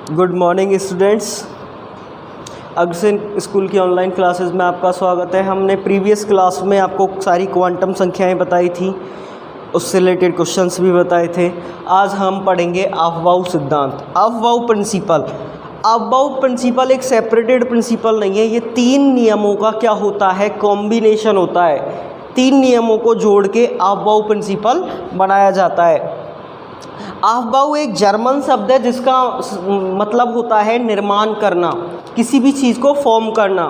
Good morning students. Agrasen school की online classes में आपका स्वागत है। हमने प्रीवियस क्लास में आपको सारी क्वांटम संख्याएं बताई थी, उससे रिलेटेड क्वेश्चंस भी बताए थे। आज हम पढ़ेंगे अफबाउ सिद्धांत, अफबाउ प्रिंसिपल। अफबाउ प्रिंसिपल एक सेपरेटेड प्रिंसिपल नहीं है, ये तीन नियमों का क्या होता है, कॉम्बिनेशन होता है। तीन नियमों को जोड़ के अफबाउ प्रिंसिपल बनाया जाता है। अफबाउ एक जर्मन शब्द है जिसका मतलब होता है निर्माण करना, किसी भी चीज़ को फॉर्म करना।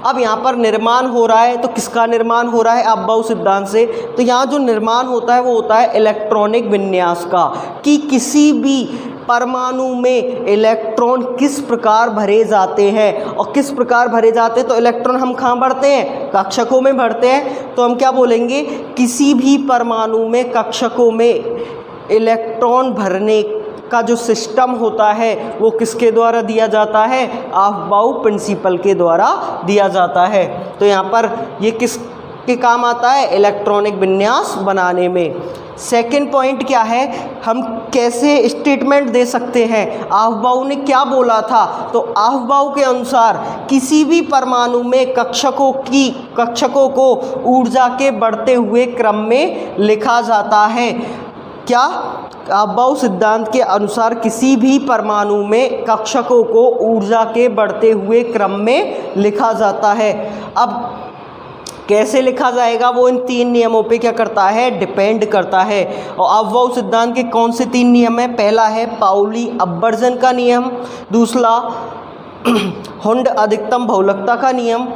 अब यहाँ पर निर्माण हो रहा है, तो किसका निर्माण हो रहा है अफबाउ सिद्धांत से? तो यहाँ जो निर्माण होता है वो होता है इलेक्ट्रॉनिक विन्यास का, कि किसी भी परमाणु में इलेक्ट्रॉन किस प्रकार भरे जाते हैं। और किस प्रकार भरे जाते हैं, तो इलेक्ट्रॉन हम कहाँ भरते हैं? कक्षकों में भरते हैं। तो हम क्या बोलेंगे, किसी भी परमाणु में कक्षकों में इलेक्ट्रॉन भरने का जो सिस्टम होता है वो किसके द्वारा दिया जाता है? अफबाउ प्रिंसिपल के द्वारा दिया जाता है। तो यहाँ पर ये किसके काम आता है? इलेक्ट्रॉनिक विन्यास बनाने में। सेकंड पॉइंट क्या है, हम कैसे स्टेटमेंट दे सकते हैं? अफबाउ ने क्या बोला था? तो अफबाउ के अनुसार किसी भी परमाणु में कक्षकों को ऊर्जा के बढ़ते हुए क्रम में लिखा जाता है। क्या? अफबाउ सिद्धांत के अनुसार किसी भी परमाणु में कक्षकों को ऊर्जा के बढ़ते हुए क्रम में लिखा जाता है। अब कैसे लिखा जाएगा, वो इन तीन नियमों पे क्या करता है? डिपेंड करता है। और अफबाउ सिद्धांत के कौन से तीन नियम हैं? पहला है पाउली अपवर्जन का नियम, दूसरा हुंड अधिकतम बहुलकता का नियम,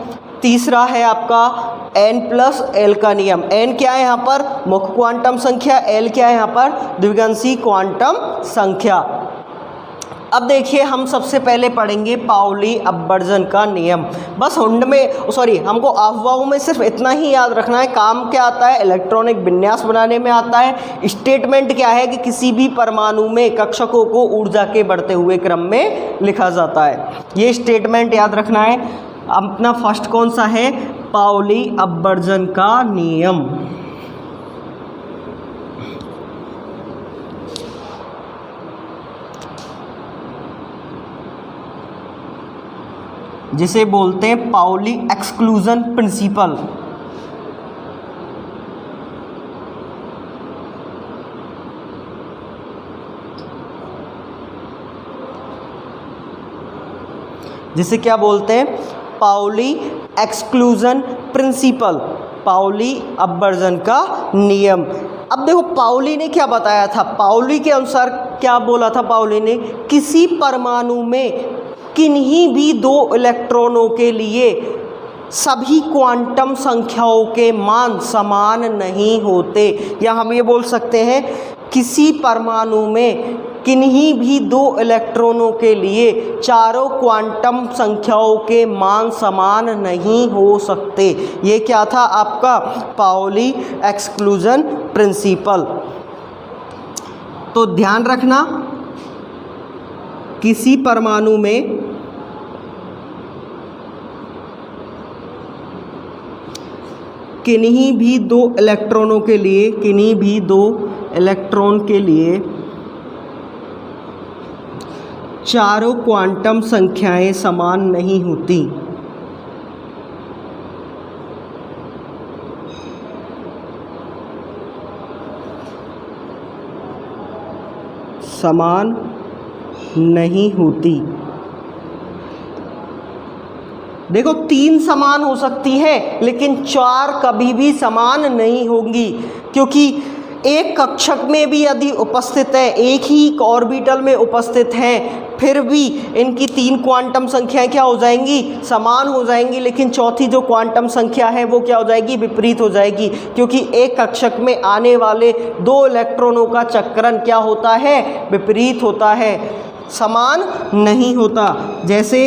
तीसरा है आपका n+l का नियम। n क्या है यहाँ पर? मुख्य क्वांटम संख्या। l क्या है यहाँ पर? द्विगंशी क्वांटम संख्या। अब देखिए, हम सबसे पहले पढ़ेंगे पाउली अपवर्जन का नियम। बस हमको अफबाउ में सिर्फ इतना ही याद रखना है। काम क्या आता है? इलेक्ट्रॉनिक विन्यास बनाने में आता है। स्टेटमेंट क्या है कि किसी भी परमाणु में कक्षकों को ऊर्जा के बढ़ते हुए क्रम में लिखा जाता है। ये स्टेटमेंट याद रखना है। अपना फर्स्ट कौन सा है? पाउली अपवर्जन का नियम। जिसे बोलते हैं पाउली एक्सक्लूजन प्रिंसिपल। जिसे क्या बोलते हैं? पाउली एक्सक्लूजन प्रिंसिपल, पाउली अपवर्जन का नियम। अब देखो, पाउली ने क्या बताया था? पाउली के अनुसार क्या बोला था पाउली ने? किसी परमाणु में किन्हीं भी दो इलेक्ट्रॉनों के लिए सभी क्वांटम संख्याओं के मान समान नहीं होते। या हम ये बोल सकते हैं, किसी परमाणु में किन्हीं भी दो इलेक्ट्रॉनों के लिए चारों क्वांटम संख्याओं के मान समान नहीं हो सकते। ये क्या था आपका? Pauli exclusion principle. तो ध्यान रखना, किसी परमाणु में किन्हीं भी दो इलेक्ट्रॉन के लिए चारों क्वांटम संख्याएं समान नहीं होती। समान नहीं होती। देखो, तीन समान हो सकती है लेकिन चार कभी भी समान नहीं होंगी, क्योंकि एक कक्षक में भी यदि उपस्थित है, एक ही ऑर्बिटल में उपस्थित हैं, फिर भी इनकी तीन क्वांटम संख्याएं क्या हो जाएंगी? समान हो जाएंगी। लेकिन चौथी जो क्वांटम संख्या है वो क्या हो जाएगी? विपरीत हो जाएगी, क्योंकि एक कक्षक में आने वाले दो इलेक्ट्रॉनों का चक्रण क्या होता है? विपरीत होता है, समान नहीं होता। जैसे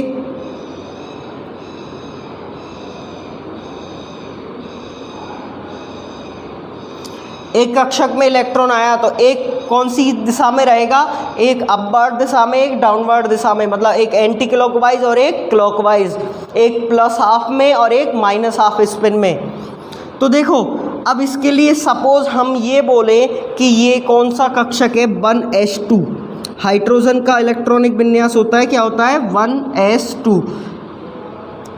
एक कक्षक में इलेक्ट्रॉन आया तो एक कौन सी दिशा में रहेगा? एक अपवर्ड दिशा में, एक डाउनवर्ड दिशा में, मतलब एक एंटी क्लॉकवाइज और एक क्लॉकवाइज, एक +½ में और एक -½ स्पिन में। तो देखो, अब इसके लिए सपोज हम ये बोलें कि ये कौन सा कक्षक है? 1s2। हाइड्रोजन का इलेक्ट्रॉनिक विन्यास होता है, क्या होता है, 1s2।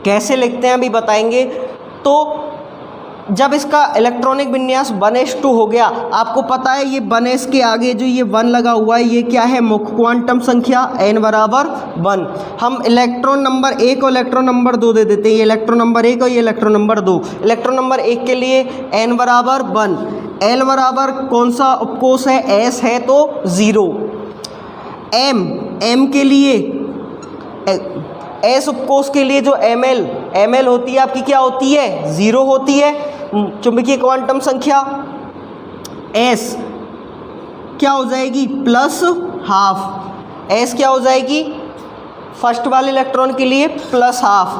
कैसे लिखते हैं अभी बताएंगे। तो जब इसका इलेक्ट्रॉनिक विन्यास 1s2 हो गया, आपको पता है ये 1s के आगे जो ये 1 लगा हुआ है ये क्या है, मुख्य क्वांटम संख्या n बराबर 1। हम इलेक्ट्रॉन नंबर 1 और इलेक्ट्रॉन नंबर 2 दे देते हैं, ये इलेक्ट्रॉन नंबर 1 और ये इलेक्ट्रॉन नंबर 2। इलेक्ट्रॉन नंबर 1 के लिए n बराबर 1, l बराबर कौन सा उपकोष है, s है तो 0। m के लिए s उपकोष के लिए जो ml होती है आपकी क्या होती है, 0 होती है। चुंबकीय क्वांटम संख्या s क्या हो जाएगी, +½ s क्या हो जाएगी, फर्स्ट वाले इलेक्ट्रॉन के लिए +½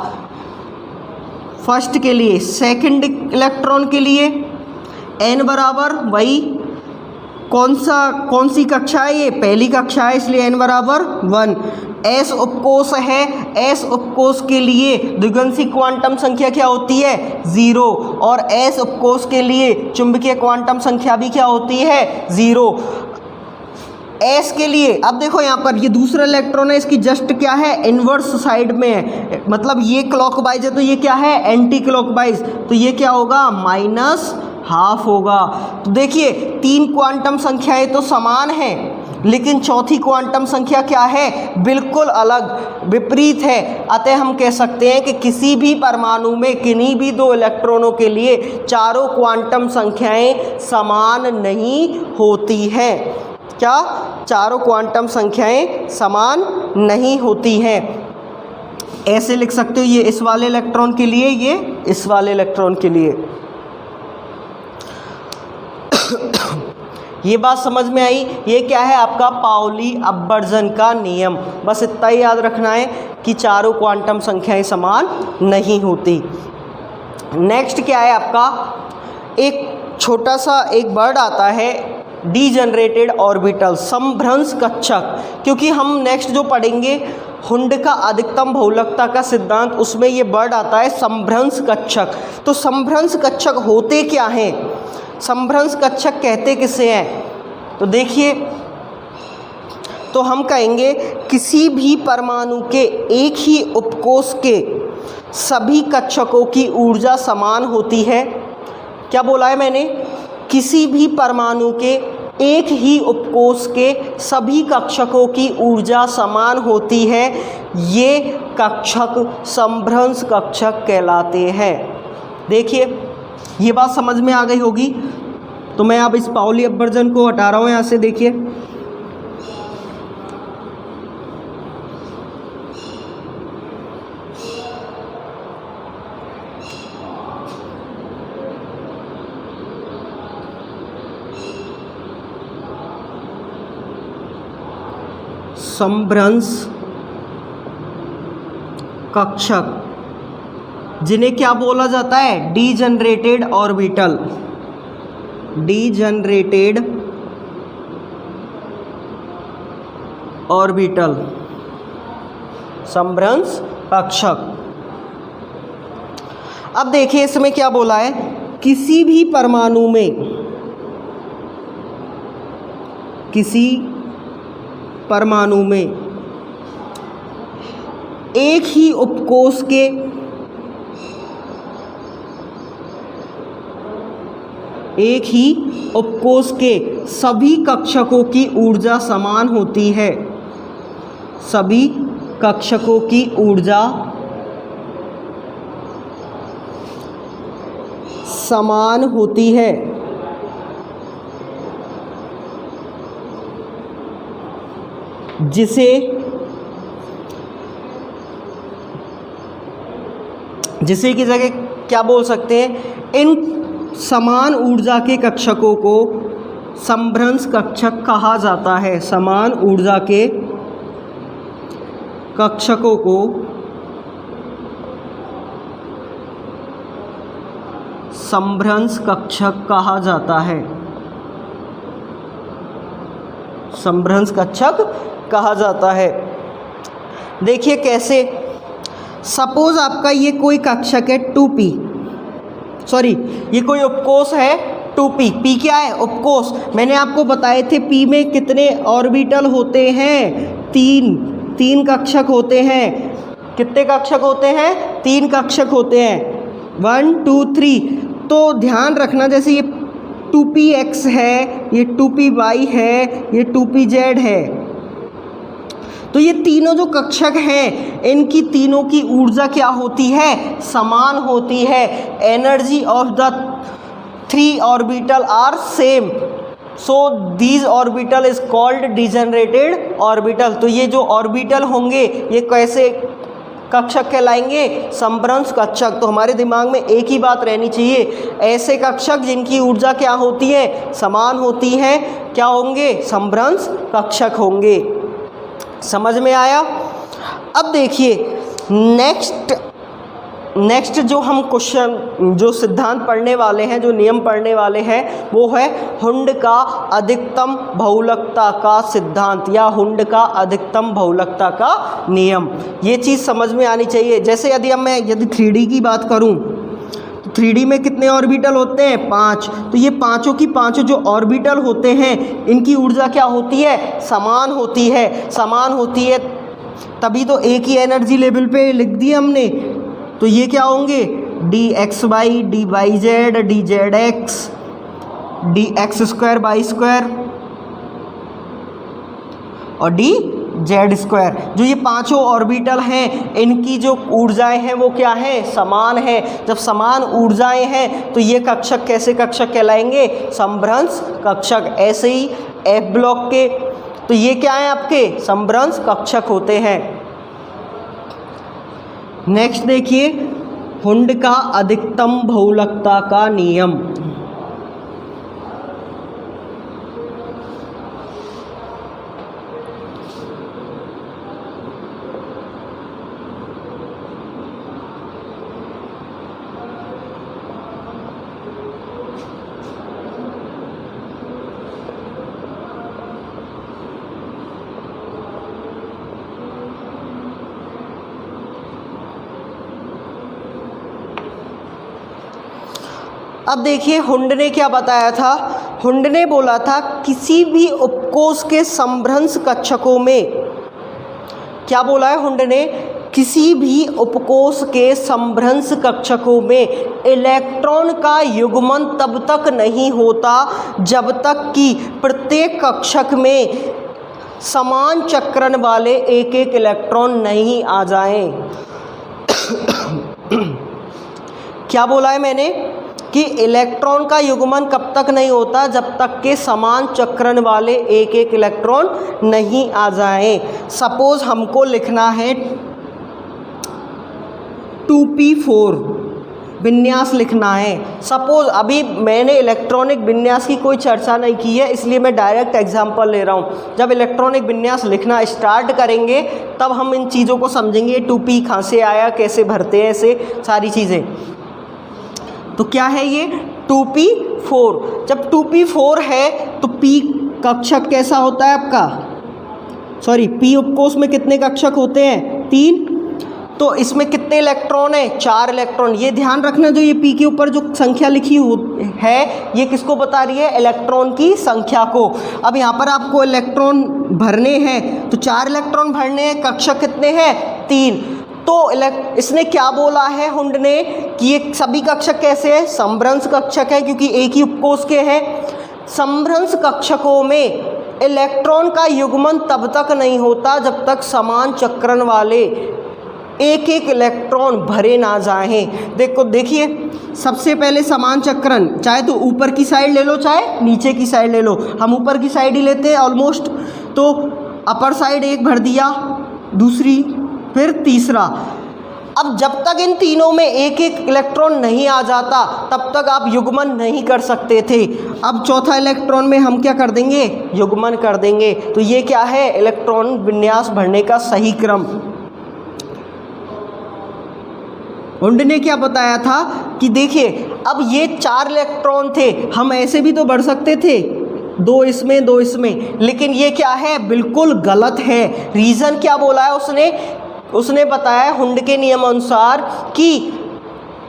फर्स्ट के लिए, सेकंड इलेक्ट्रॉन के लिए n बराबर वही, कौन सी कक्षा है ये, पहली कक्षा है इसलिए n बराबर 1। s उपकोष है, s उपकोष के लिए द्विगंशी क्वांटम संख्या क्या होती है, 0, और s उपकोष के लिए चुंबकीय क्वांटम संख्या भी क्या होती है, 0। s के लिए अब देखो यहाँ पर ये दूसरा इलेक्ट्रॉन है, इसकी जस्ट क्या है, इन्वर्स साइड में है, मतलब ये क्लॉकवाइज है तो ये क्या है, एंटी क्लॉकवाइज, तो ये क्या होगा, -½ होगा। तो देखिए 3 क्वांटम संख्याएं तो समान हैं, लेकिन चौथी क्वांटम संख्या क्या है, बिल्कुल अलग, विपरीत है। अतः हम कह सकते हैं कि किसी भी परमाणु में किन्हीं भी 2 इलेक्ट्रॉनों के लिए चारों क्वांटम संख्याएं समान नहीं होती हैं। क्या, चारों क्वांटम संख्याएं समान नहीं होती हैं। ऐसे लिख सकते हो, ये इस वाले इलेक्ट्रॉन के लिए, ये इस वाले इलेक्ट्रॉन के लिए। ये बात समझ में आई। ये क्या है आपका, पाउली अपवर्जन का नियम। बस इतना ही याद रखना है कि चारों क्वांटम संख्याएं समान नहीं होती। नेक्स्ट क्या है आपका, एक छोटा सा एक वर्ड आता है, डीजनरेटेड ऑर्बिटल, समभ्रंश कक्षक। क्योंकि हम नेक्स्ट जो पढ़ेंगे हुंड का अधिकतम बहुलकता का सिद्धांत, उसमें ये वर्ड आता है समभ्रंश कक्षक। तो समभ्रंश कक्षक होते क्या हैं, समभ्रंश कक्षक कहते किसे हैं, तो देखिए, तो हम कहेंगे किसी भी परमाणु के एक ही उपकोष के सभी कक्षकों की ऊर्जा समान होती है। क्या बोला है मैंने, किसी भी परमाणु के एक ही उपकोष के सभी कक्षकों की ऊर्जा समान होती है, ये कक्षक समभ्रंश कक्षक कहलाते हैं। देखिए ये बात समझ में आ गई होगी। तो मैं अब इस पाउली अपवर्जन को हटा रहा हूँ यहाँ से। देखिए समभ्रंश कक्षक जिन्हें क्या बोला जाता है, डीजनरेटेड ऑर्बिटल, डीजनरेटेड ऑर्बिटल, समभ्रंश कक्षक। अब देखिए इसमें क्या बोला है, किसी भी परमाणु में, किसी परमाणु में एक ही उपकोष के सभी कक्षकों की ऊर्जा समान होती है, सभी कक्षकों की ऊर्जा समान होती है। जिसे की जगह क्या बोल सकते हैं, इन समान ऊर्जा के कक्षकों को समभ्रंश कक्षक कहा जाता है। समान ऊर्जा के कक्षकों को समभ्रंश कक्षक कहा जाता है, समभ्रंश कक्षक कहा जाता है। देखिए कैसे, सपोज आपका ये कोई कक्षक है 2p, सॉरी ये कोई उपकोष है 2p। p क्या है? उपकोष। मैंने आपको बताए थे p में कितने ऑर्बिटल होते हैं? 3 कक्षक होते हैं। कितने कक्षक होते हैं? 3 कक्षक होते हैं। 1 2 3। तो ध्यान रखना, जैसे ये 2px है, ये 2py है, ये 2pz है, तो ये तीनों जो कक्षक हैं इनकी तीनों की ऊर्जा क्या होती है? समान होती है। Energy of the 3 orbital are same, so these orbital is called degenerated orbital. तो ये जो ऑर्बिटल होंगे ये कैसे कक्षक कहलाएंगे? समभ्रंश कक्षक। तो हमारे दिमाग में एक ही बात रहनी चाहिए, ऐसे कक्षक जिनकी ऊर्जा क्या होती है? समान होती है, क्या होंगे? समभ्रंश कक्षक होंगे। समझ में आया? अब देखिए नेक्स्ट जो हम क्वेश्चन, जो सिद्धांत पढ़ने वाले हैं, जो नियम पढ़ने वाले हैं, वो है हुंड का अधिकतम बहुलकता का सिद्धांत या हुंड का अधिकतम बहुलकता का नियम। ये चीज़ समझ में आनी चाहिए। जैसे यदि 3D की बात करूं तो 3D में कितने ऑर्बिटल होते हैं? 5। तो ये पांचों की पांचों जो ऑर्बिटल होते हैं इनकी ऊर्जा क्या होती है? समान होती है। समान होती है तभी तो एक ही एनर्जी लेवल पे लिख दिया हमने। तो ये क्या होंगे? dxy, dyz, dzx, dx² y² और dz²। जो ये पांचों ऑर्बिटल हैं इनकी जो ऊर्जाएं हैं वो क्या है? समान है। जब समान ऊर्जाएं हैं तो ये कक्षक कैसे कक्षक कहलाएंगे? समभ्रंश कक्षक। ऐसे ही F ब्लॉक के, तो ये क्या है? आपके समभ्रंश कक्षक होते हैं। नेक्स्ट देखिए हुंड का अधिकतम बहुलकता का नियम। अब देखिए हुंड ने क्या बताया था? हुंड ने बोला था किसी भी उपकोष के समभ्रंश कक्षकों में, क्या बोला है हुंड ने? किसी भी उपकोष के समभ्रंश कक्षकों में इलेक्ट्रॉन का युग्मन तब तक नहीं होता जब तक कि प्रत्येक कक्षक में समान चक्रण वाले एक एक इलेक्ट्रॉन नहीं आ जाएं। क्या बोला है मैंने? कि इलेक्ट्रॉन का युग्मन कब तक नहीं होता? जब तक के समान चक्रण वाले एक एक इलेक्ट्रॉन नहीं आ जाएं। सपोज हमको लिखना है 2p4 विन्यास लिखना है। सपोज अभी मैंने इलेक्ट्रॉनिक विन्यास की कोई चर्चा नहीं की है, इसलिए मैं डायरेक्ट एग्जांपल ले रहा हूँ। जब इलेक्ट्रॉनिक विन्यास लिखना स्टार्ट करेंगे तब हम इन चीज़ों को समझेंगे। 2p कहाँ से आया, कैसे भरते हैं, ऐसे सारी चीज़ें। तो क्या है ये? 2p4। जब 2p4 है तो p कक्षक कैसा होता है आपका? p उपकोष में कितने कक्षक होते हैं? 3। तो इसमें कितने इलेक्ट्रॉन है? 4 इलेक्ट्रॉन। ये ध्यान रखना, जो ये p के ऊपर जो संख्या लिखी है ये किसको बता रही है? इलेक्ट्रॉन की संख्या को। अब यहाँ पर आपको इलेक्ट्रॉन भरने हैं, तो 4 इलेक्ट्रॉन भरने हैं। कक्षक कितने हैं? 3। तो इसने क्या बोला है हुंड ने? कि ये सभी कक्षक कैसे हैं? समभ्रंश कक्षक है, क्योंकि एक ही उपकोष के हैं। समभ्रंश कक्षकों में इलेक्ट्रॉन का युग्मन तब तक नहीं होता जब तक समान चक्रण वाले एक एक इलेक्ट्रॉन भरे ना जाएं। देखिए सबसे पहले समान चक्रण, चाहे तो ऊपर की साइड ले लो चाहे नीचे की साइड ले लो। हम ऊपर की साइड ही लेते हैं ऑलमोस्ट। तो अपर साइड एक भर दिया, दूसरी, फिर तीसरा। अब जब तक इन तीनों में एक एक इलेक्ट्रॉन नहीं आ जाता तब तक आप युग्मन नहीं कर सकते थे। अब चौथा इलेक्ट्रॉन में हम क्या कर देंगे? युग्मन कर देंगे। तो ये क्या है? इलेक्ट्रॉन विन्यास भरने का सही क्रम। हुंड ने क्या बताया था कि देखिए अब ये 4 इलेक्ट्रॉन थे, हम ऐसे भी तो भर सकते थे, 2 इसमें 2 इसमें, लेकिन ये क्या है? बिल्कुल गलत है। रीज़न क्या बोला है उसने बताया हुंड के नियम अनुसार कि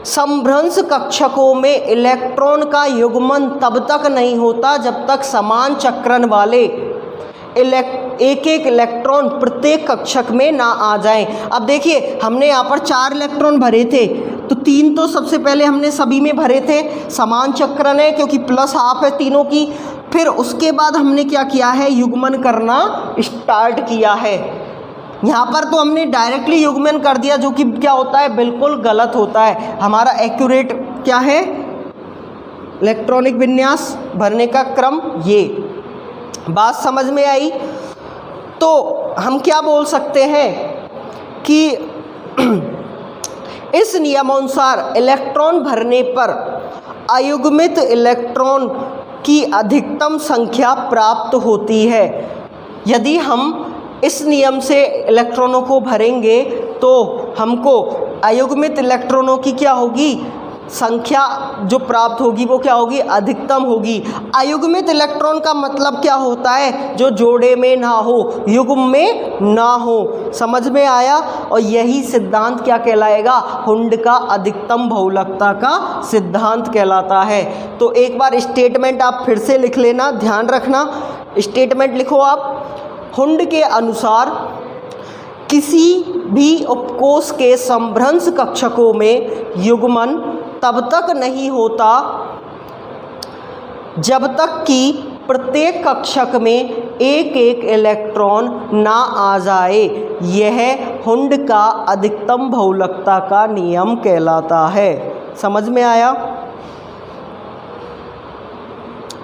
समभ्रंश कक्षकों में इलेक्ट्रॉन का युग्मन तब तक नहीं होता जब तक समान चक्रण वाले एक एक इलेक्ट्रॉन प्रत्येक कक्षक में ना आ जाएं। अब देखिए हमने यहाँ पर 4 इलेक्ट्रॉन भरे थे, तो 3 तो सबसे पहले हमने सभी में भरे थे, समान चक्रण है क्योंकि प्लस हाफ है तीनों की। फिर उसके बाद हमने क्या किया है, युग्मन करना स्टार्ट किया है। यहाँ पर तो हमने डायरेक्टली युग्मन कर दिया, जो कि क्या होता है, बिल्कुल गलत होता है। हमारा एक्यूरेट क्या है, इलेक्ट्रॉनिक विन्यास भरने का क्रम। ये बात समझ में आई? तो हम क्या बोल सकते हैं कि इस नियमानुसार इलेक्ट्रॉन भरने पर अयुग्मित इलेक्ट्रॉन की अधिकतम संख्या प्राप्त होती है। यदि हम इस नियम से इलेक्ट्रॉनों को भरेंगे तो हमको अयुग्मित इलेक्ट्रॉनों की क्या होगी, संख्या जो प्राप्त होगी वो क्या होगी, अधिकतम होगी। अयुग्मित इलेक्ट्रॉन का मतलब क्या होता है, जो जोड़े में ना हो, युग्म में ना हो। समझ में आया? और यही सिद्धांत क्या कहलाएगा, हुंड का अधिकतम बहुलकता का सिद्धांत कहलाता है। तो एक बार स्टेटमेंट आप फिर से लिख लेना, ध्यान रखना। स्टेटमेंट लिखो आप, हुंड के अनुसार किसी भी उपकोष के समभ्रंश कक्षकों में युग्मन तब तक नहीं होता जब तक कि प्रत्येक कक्षक में एक एक इलेक्ट्रॉन ना आ जाए। यह हुंड का अधिकतम बहुलकता का नियम कहलाता है। समझ में आया?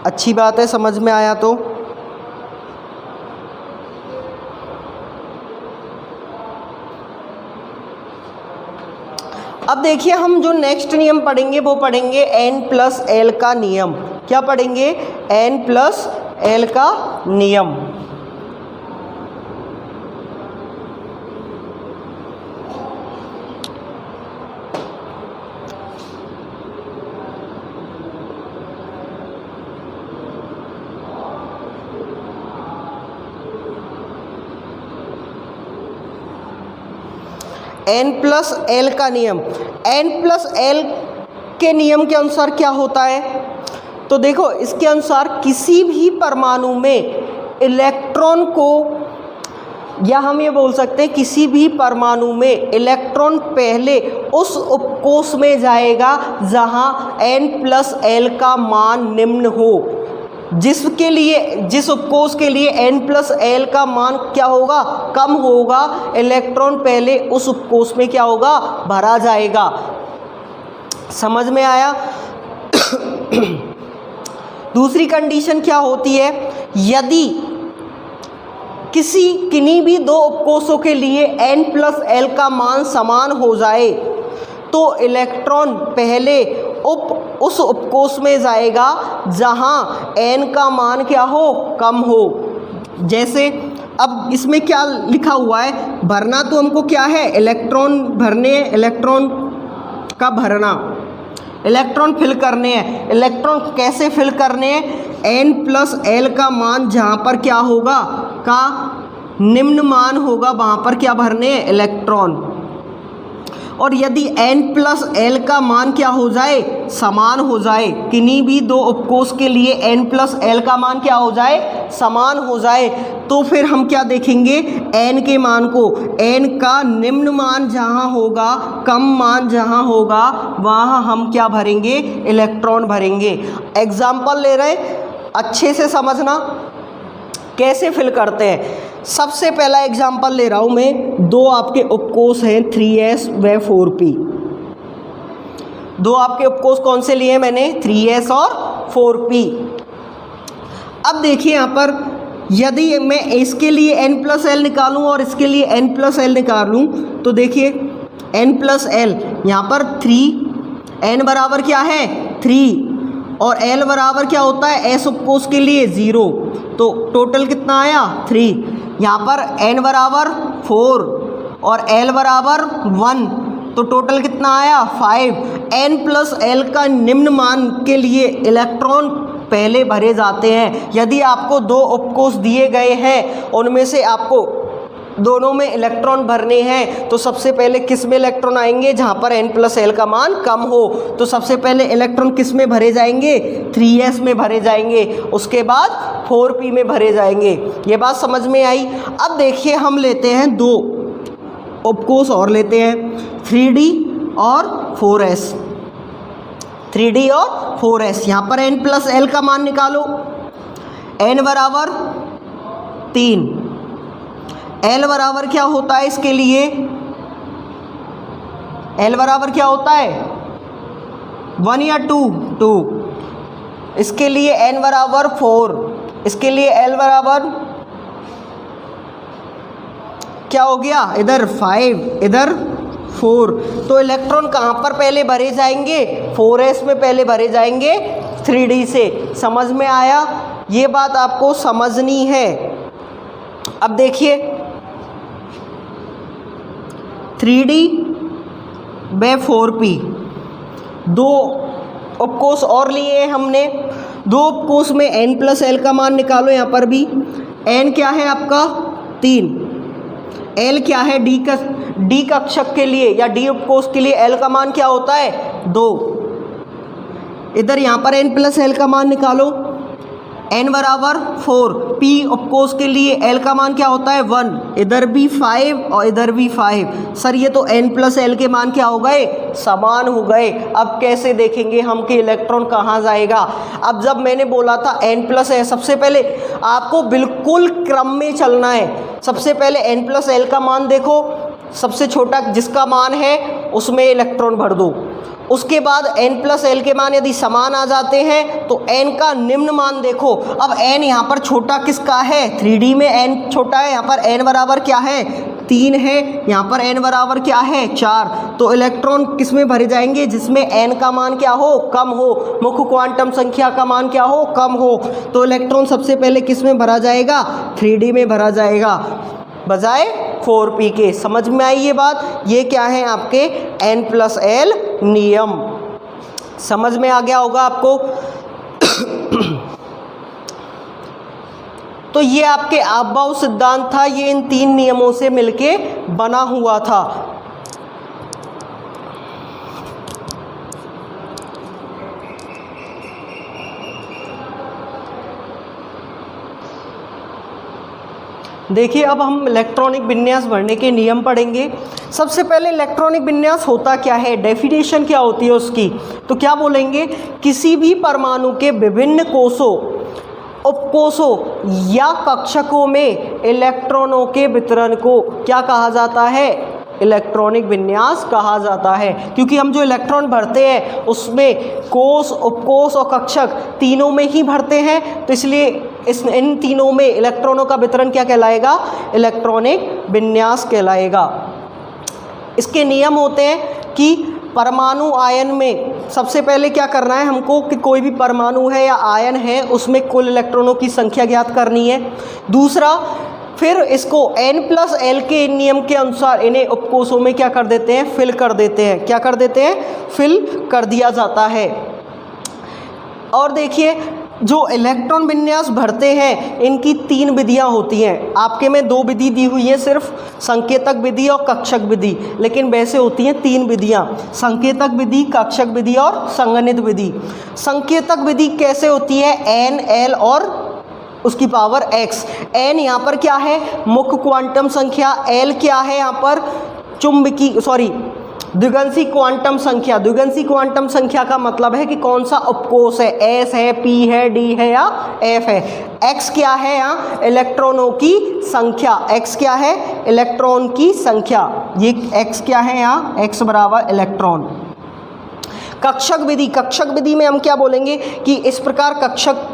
अच्छी बात है, समझ में आया तो। अब देखिए हम जो नेक्स्ट नियम पढ़ेंगे वो पढ़ेंगे n+l का नियम। क्या पढ़ेंगे? n+l का नियम। n+l का नियम। n+l के नियम के अनुसार क्या होता है, तो देखो इसके अनुसार किसी भी परमाणु में इलेक्ट्रॉन को, या हम ये बोल सकते हैं किसी भी परमाणु में इलेक्ट्रॉन पहले उस उपकोष में जाएगा जहां n+l का मान निम्न हो। जिस उपकोष के लिए n+l का मान क्या होगा, कम होगा, इलेक्ट्रॉन पहले उस उपकोष में क्या होगा, भरा जाएगा। समझ में आया? दूसरी कंडीशन क्या होती है, यदि किन्हीं भी दो उपकोषों के लिए n+l का मान समान हो जाए तो इलेक्ट्रॉन पहले उस उपकोष में जाएगा जहां n का मान क्या हो, कम हो। जैसे अब इसमें क्या लिखा हुआ है, भरना तो हमको क्या है, इलेक्ट्रॉन भरने, इलेक्ट्रॉन का भरना, इलेक्ट्रॉन फिल करने हैं। इलेक्ट्रॉन कैसे फिल करने हैं, n+l का मान जहाँ पर क्या होगा, का निम्न मान होगा, वहाँ पर क्या भरने हैं, इलेक्ट्रॉन। और यदि n+l का मान क्या हो जाए, समान हो जाए, किन्हीं भी दो उपकोष के लिए n+l का मान क्या हो जाए, समान हो जाए, तो फिर हम क्या देखेंगे, n के मान को, n का निम्न मान जहाँ होगा, कम मान जहाँ होगा, वहाँ हम क्या भरेंगे, इलेक्ट्रॉन भरेंगे। एग्जाम्पल ले रहे, अच्छे से समझना कैसे फिल करते हैं। सबसे पहला एग्जाम्पल ले रहा हूँ मैं, दो आपके उपकोष हैं 3s व 4p। दो आपके उपकोष कौन से लिए मैंने, 3s और 4p। अब देखिए यहाँ पर यदि मैं इसके लिए n+l निकालूं और इसके लिए n+l निकालूं तो देखिए n+l यहाँ पर 3, n बराबर क्या है 3 और l बराबर क्या होता है s उपकोष के लिए 0, तो टोटल कितना आया 3। यहाँ पर n बराबर 4 और l बराबर 1, तो टोटल कितना आया 5। n+l का निम्न मान के लिए इलेक्ट्रॉन पहले भरे जाते हैं। यदि आपको दो उपकोष दिए गए हैं, उनमें से आपको दोनों में इलेक्ट्रॉन भरने हैं तो सबसे पहले किस में इलेक्ट्रॉन आएंगे, जहाँ पर n+l का मान कम हो। तो सबसे पहले इलेक्ट्रॉन किस में भरे जाएंगे, 3s में भरे जाएंगे, उसके बाद 4p में भरे जाएंगे। ये बात समझ में आई। अब देखिए हम लेते हैं 2 उपकोष और लेते हैं, 3d और 4s। 3d और 4s, यहाँ पर n+l का मान निकालो। n बराबर 3, l बराबर क्या होता है इसके लिए, l बराबर क्या होता है 1 या 2, 2। इसके लिए n बराबर 4, इसके लिए l बराबर क्या हो गया, इधर 5 इधर 4। तो इलेक्ट्रॉन कहाँ पर पहले भरे जाएंगे, 4s में पहले भरे जाएंगे 3d से। समझ में आया, ये बात आपको समझनी है। अब देखिए 3d व 4p, 2 उपकोष और लिए हमने। 2 उपकोष में n+l का मान निकालो। यहाँ पर भी n क्या है आपका 3, l क्या है d कक्षक के लिए या d उपकोष के लिए l का मान क्या होता है 2। इधर यहाँ पर n+l का मान निकालो, n बराबर 4। p उपकोष के लिए l का मान क्या होता है 1, इधर भी 5 और इधर भी 5। सर ये तो n+l के मान क्या हो गए, समान हो गए। अब कैसे देखेंगे हम कि इलेक्ट्रॉन कहाँ जाएगा। अब जब मैंने बोला था n+l, सबसे पहले आपको बिल्कुल क्रम में चलना है। सबसे पहले n+l का मान देखो, सबसे छोटा जिसका मान है उसमें इलेक्ट्रॉन भर दो। उसके बाद n+l के मान यदि समान आ जाते हैं तो n का निम्न मान देखो। अब n यहाँ पर छोटा किसका है, 3d में n छोटा है, यहाँ पर n बराबर क्या है 3 है, यहाँ पर n बराबर क्या है 4। तो इलेक्ट्रॉन किस में भरे जाएंगे, जिसमें n का मान क्या हो, कम हो, मुख्य क्वांटम संख्या का मान क्या हो, कम हो। तो इलेक्ट्रॉन सबसे पहले किस में भरा जाएगा, 3d में भरा जाएगा बजाय 4p के। समझ में आई ये बात। ये क्या है आपके n+l नियम, समझ में आ गया होगा आपको। तो ये आपके अफबाउ सिद्धांत था, ये इन 3 नियमों से मिलके बना हुआ था। देखिए अब हम इलेक्ट्रॉनिक विन्यास भरने के नियम पढ़ेंगे। सबसे पहले इलेक्ट्रॉनिक विन्यास होता क्या है, डेफिनेशन क्या होती है उसकी। तो क्या बोलेंगे, किसी भी परमाणु के विभिन्न कोषों, उपकोषों या कक्षकों में इलेक्ट्रॉनों के वितरण को क्या कहा जाता है, इलेक्ट्रॉनिक विन्यास कहा जाता है। क्योंकि हम जो इलेक्ट्रॉन भरते हैं उसमें कोष, उपकोष और कक्षक तीनों में ही भरते हैं, तो इसलिए इन तीनों में इलेक्ट्रॉनों का वितरण क्या कहलाएगा, इलेक्ट्रॉनिक विन्यास कहलाएगा। इसके नियम होते हैं कि परमाणु आयन में सबसे पहले क्या करना है हमको कि कोई भी परमाणु है या आयन है उसमें कुल इलेक्ट्रॉनों की संख्या ज्ञात करनी है। दूसरा, फिर इसको n+l के नियम के अनुसार इन्हें उपकोषों में क्या कर देते हैं, फिल कर देते हैं। क्या कर देते हैं, फिल कर दिया जाता है। और देखिए जो इलेक्ट्रॉन विन्यास भरते हैं इनकी 3 विधियां होती हैं। आपके में 2 विधि दी हुई है, सिर्फ संकेतक विधि और कक्षक विधि, लेकिन वैसे होती हैं 3 विधियां, संकेतक विधि, कक्षक विधि और संगणित विधि। संकेतक विधि कैसे होती है, n, l और उसकी पावर x। n यहाँ पर क्या है, मुख्य क्वांटम संख्या, l क्या है यहाँ पर द्विगंशी क्वांटम संख्या। द्विगंशी क्वांटम संख्या का मतलब है कि कौन सा उपकोष है, s है, p है, d है या f है। x क्या है यहाँ, इलेक्ट्रॉनों की संख्या। x क्या है, इलेक्ट्रॉन की संख्या। ये x क्या है यहाँ, x बराबर इलेक्ट्रॉन। कक्षक विधि, कक्षक विधि में हम क्या बोलेंगे कि इस प्रकार कक्षक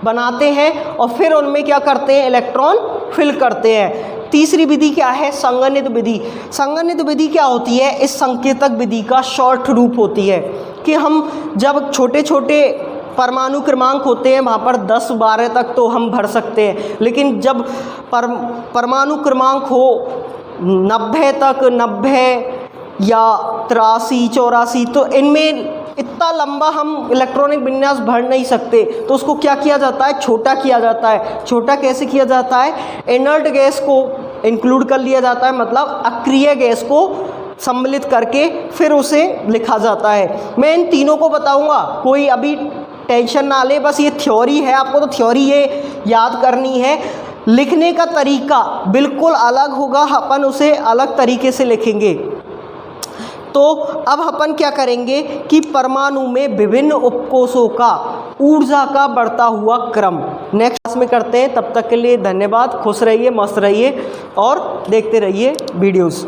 बनाते हैं और फिर उनमें क्या करते हैं, इलेक्ट्रॉन फिल करते हैं। तीसरी विधि क्या है, संगणित विधि। संगणित विधि क्या होती है, इस संकेतक विधि का शॉर्ट रूप होती है कि हम जब छोटे छोटे परमाणु क्रमांक होते हैं वहाँ पर 10-12 तक तो हम भर सकते हैं, लेकिन जब परमाणु क्रमांक हो 90 तक, 90 या 83-84, तो इनमें इतना लंबा हम इलेक्ट्रॉनिक विन्यास भर नहीं सकते। तो उसको क्या किया जाता है, छोटा किया जाता है। छोटा कैसे किया जाता है, इनर्ट गैस को इंक्लूड कर लिया जाता है, मतलब अक्रिय गैस को सम्मिलित करके फिर उसे लिखा जाता है। मैं इन तीनों को बताऊंगा, कोई अभी टेंशन ना ले, बस ये थ्योरी है, आपको तो थ्योरी ये याद करनी है। लिखने का तरीका बिल्कुल अलग होगा, अपन उसे अलग तरीके से लिखेंगे। तो अब अपन क्या करेंगे कि परमाणु में विभिन्न उपकोषों का ऊर्जा का बढ़ता हुआ क्रम नेक्स्ट क्लास में करते हैं। तब तक के लिए धन्यवाद, खुश रहिए, मस्त रहिए और देखते रहिए वीडियोस।